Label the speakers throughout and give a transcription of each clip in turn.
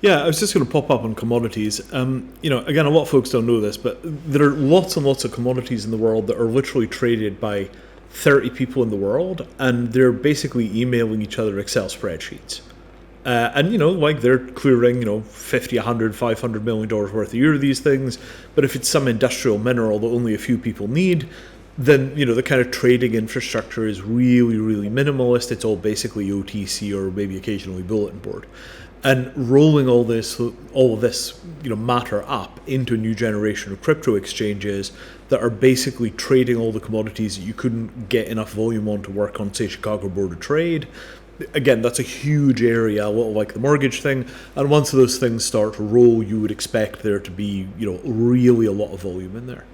Speaker 1: Yeah, I was just going to pop up on commodities. Again, a lot of folks don't know this, but there are lots and lots of commodities in the world that are literally traded by 30 people in the world, and they're basically emailing each other Excel spreadsheets. Like they're clearing, 50, 100, $500 million worth a year of these things. But if it's some industrial mineral that only a few people need, then, the kind of trading infrastructure is really, really minimalist. It's all basically OTC or maybe occasionally bulletin board. And rolling all of this, matter up into a new generation of crypto exchanges that are basically trading all the commodities that you couldn't get enough volume on to work on, say, Chicago Board of Trade. Again, that's a huge area, a little like the mortgage thing. And once those things start to roll, you would expect there to be, really a lot of volume in there.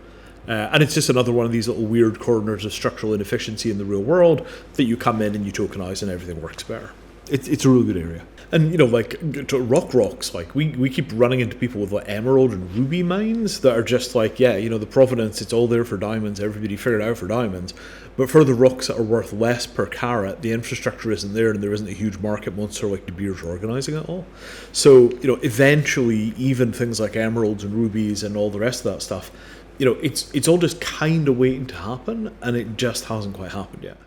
Speaker 1: And it's just another one of these little weird corners of structural inefficiency in the real world that you come in and you tokenize and everything works better. It's a really good area. And, to rocks, like we keep running into people with like emerald and ruby mines that are just like, the provenance, it's all there for diamonds, everybody figured it out for diamonds. But for the rocks that are worth less per carat, the infrastructure isn't there and there isn't a huge market monster like De Beers organizing it all. So, eventually even things like emeralds and rubies and all the rest of that stuff, it's all just kind of waiting to happen, and it just hasn't quite happened yet.